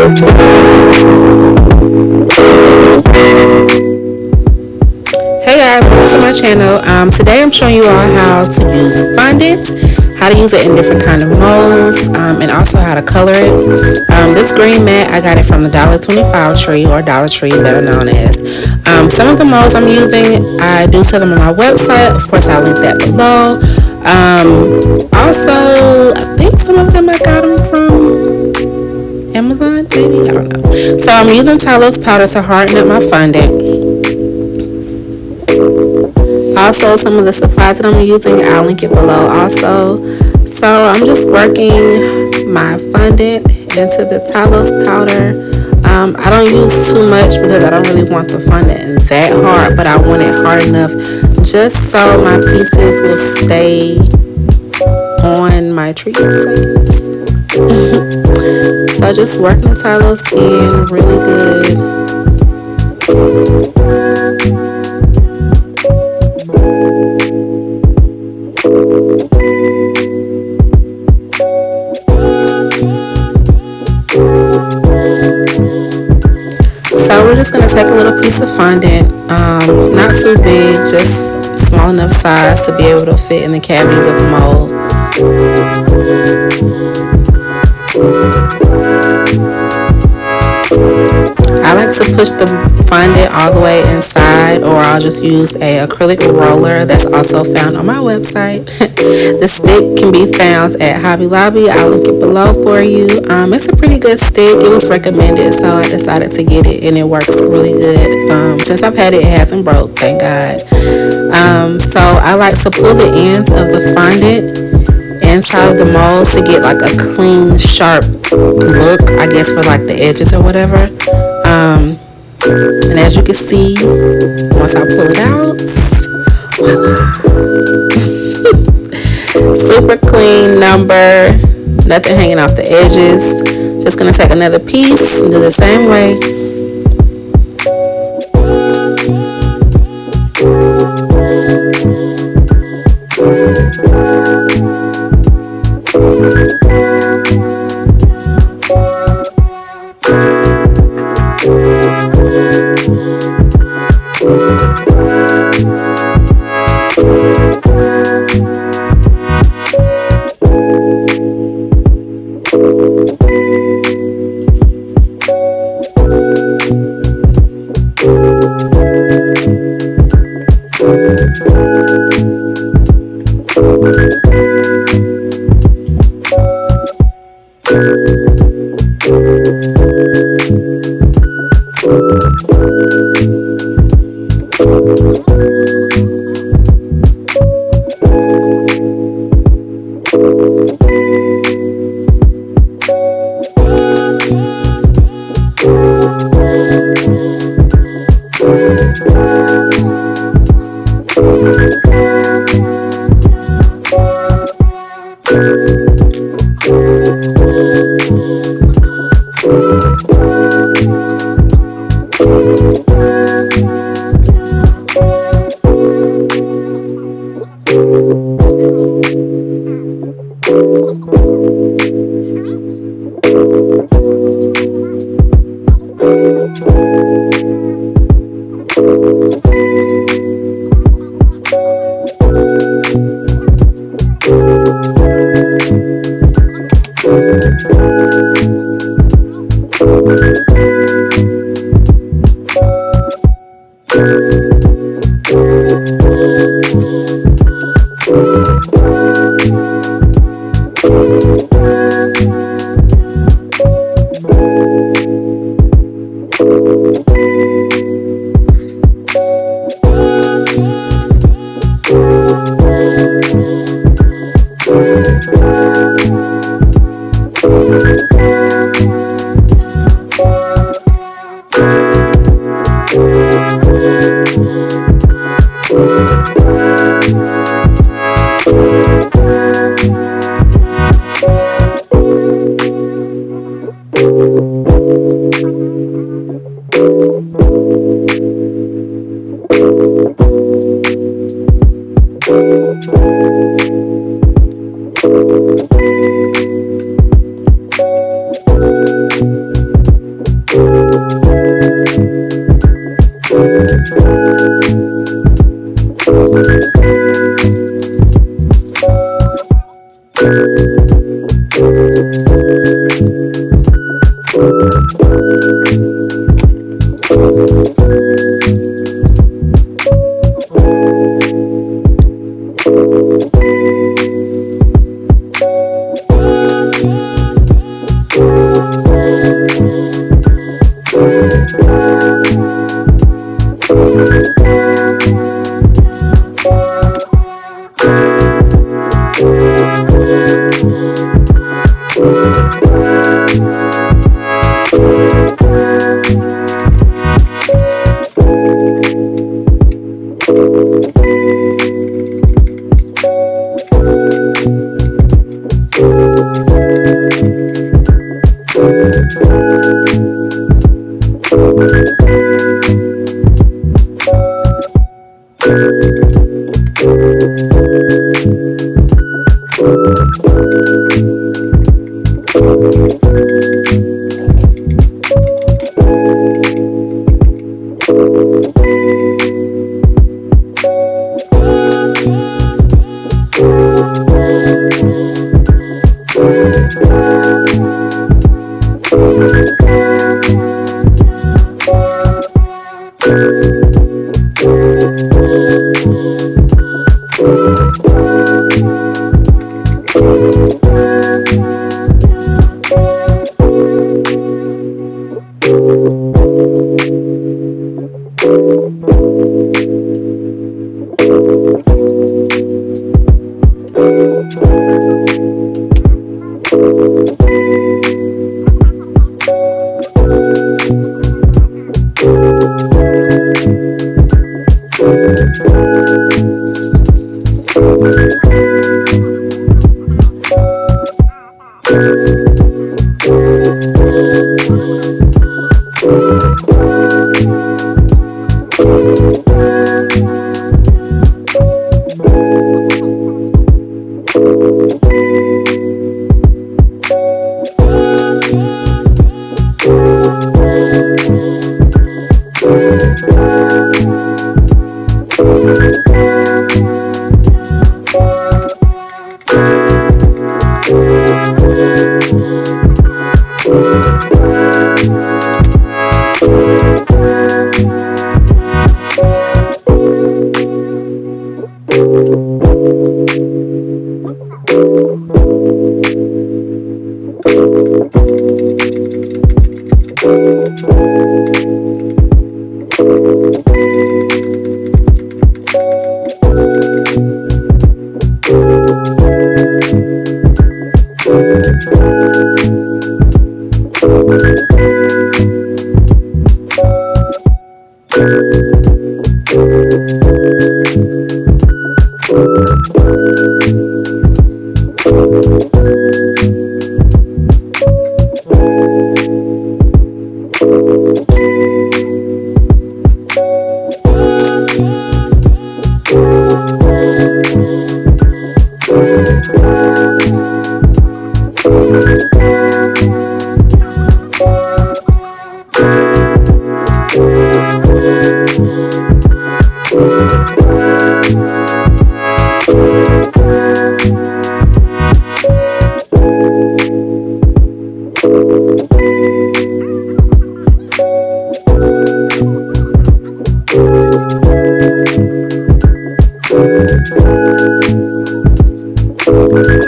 Hey guys, welcome to my channel. Today I'm showing you all how to use fondant, how to use it in different kind of molds, and also how to color it. This green mat, I got it from the $1.25 tree, or Dollar Tree, better known as. Some of the molds I'm using, I do sell them on my website. Of course, I'll link that below. Also, I think some of them I got them from Amazon, maybe, I don't know. So I'm using Talos powder to harden up my fondant. Also, some of the supplies that I'm using, I'll link it below also. So I'm just working my fondant into the Talos powder. I don't use too much because I don't really want the fondant that hard, but I want it hard enough just so my pieces will stay on my treats, I guess. So just working the Talos in really good. So we're just going to take a little piece of fondant, not too big, just small enough size to be able to fit in the cavities of the mold. I like to push the fondant all the way inside, or I'll just use a acrylic roller that's also found on my website. The stick can be found at Hobby Lobby. I'll link it below for you. It's a pretty good stick. It was recommended, so I decided to get it, and it works really good. Since I've had it, it hasn't broke, thank God. So I like to pull the ends of the fondant inside of the mold to get like a clean, sharp look, I guess, for like the edges or whatever. And as you can see, once I pull it out, voila. Super clean number, nothing hanging off the edges. Just gonna take another piece and do the same way.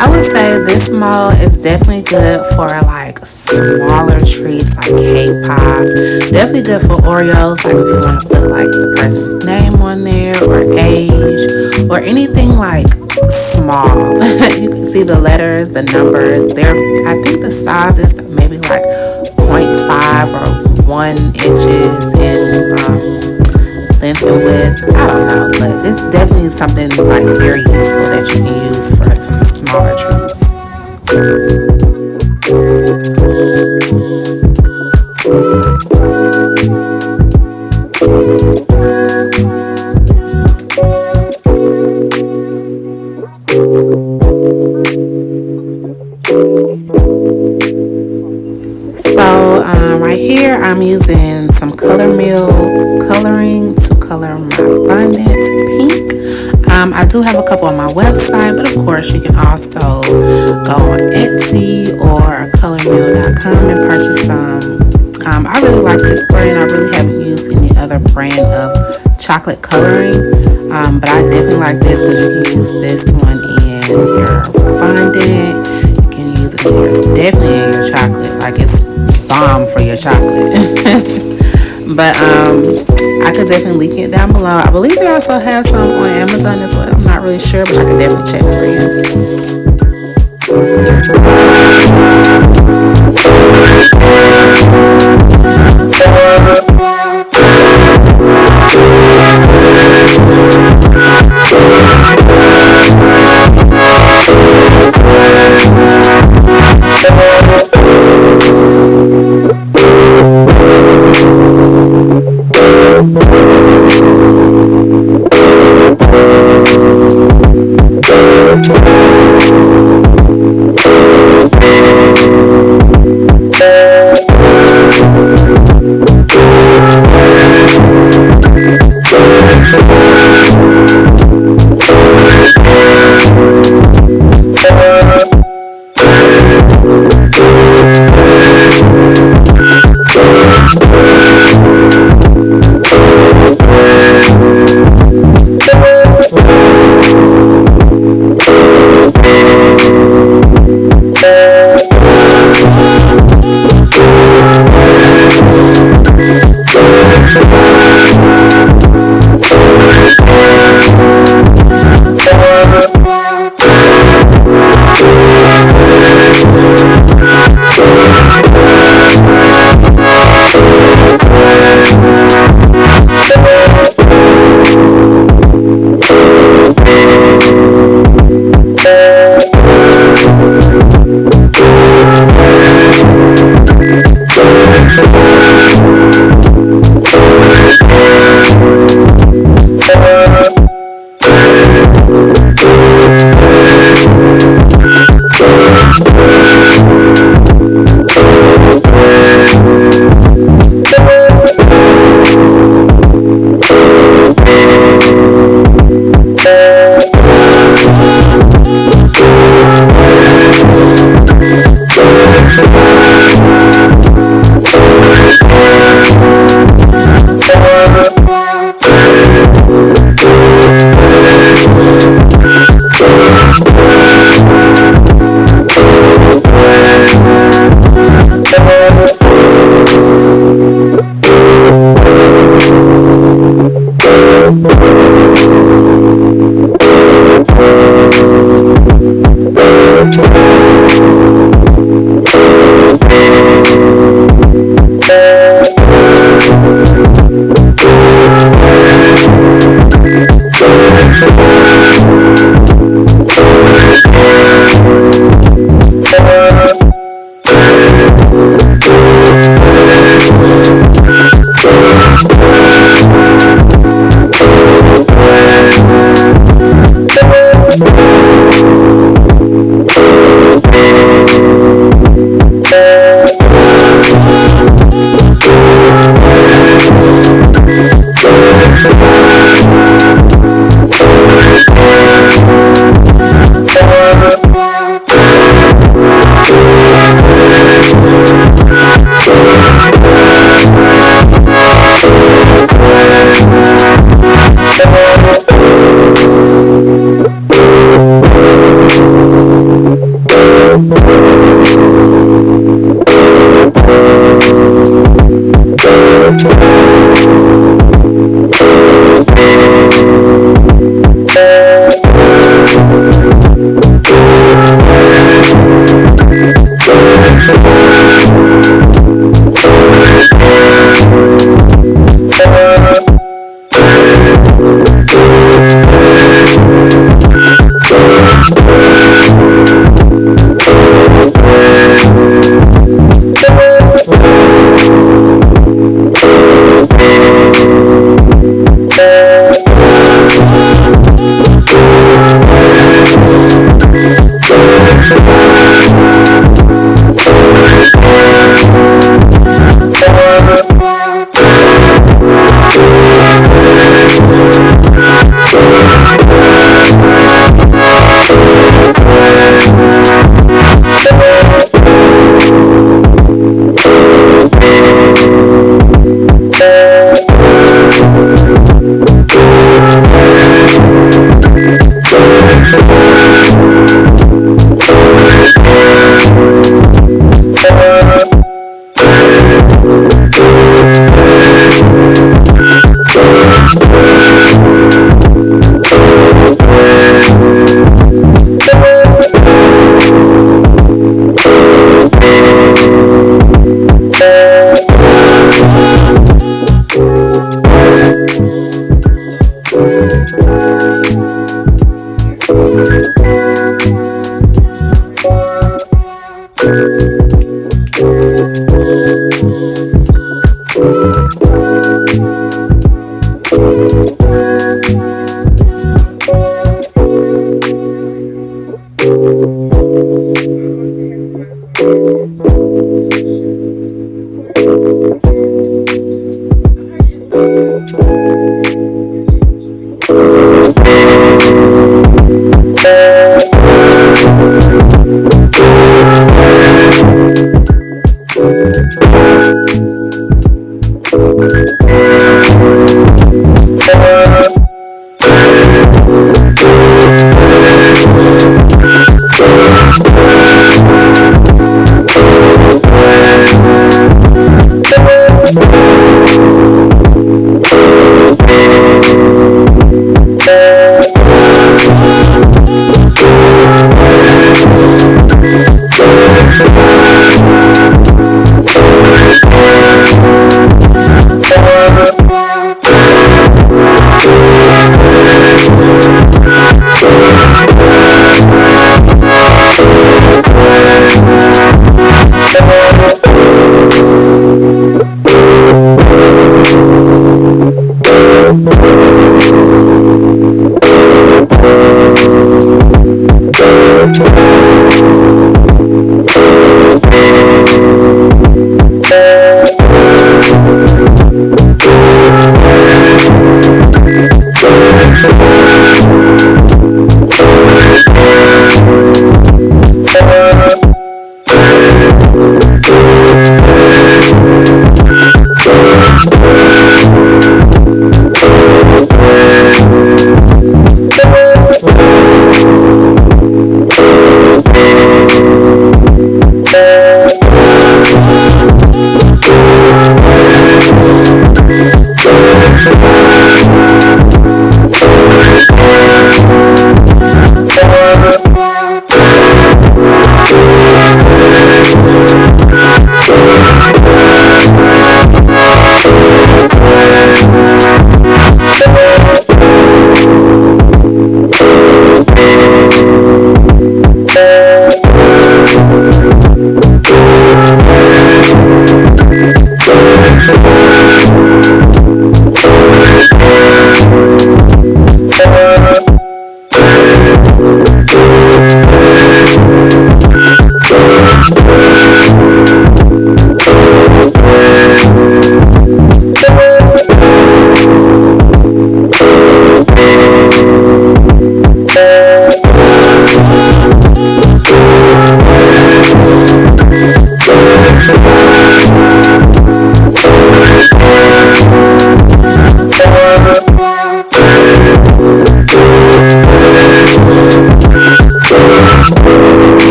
I would say this mole is definitely good for like smaller treats like cake pops. Definitely good for Oreos, like if you want to put like the person's name on there or age or anything like small. You can see the letters, the numbers. I think the size is maybe like 0.5 or 1 inches in length and width. I don't know, but it's definitely something like very useful that you can use for some smaller treats. So right here I'm using some Color Mill coloring to color my Fondant pink. I do have a couple on my website, but of course you can also go on Etsy or colormill.com and purchase some. I really like this brand. I really haven't used any other brand of chocolate coloring, but I definitely like this because you can use this one in your fondant. You can use it definitely in your chocolate. Like, it's bomb for your chocolate. But I could definitely link it down below. I believe they also have some on Amazon as well. I'm not really sure, but I could definitely check for you.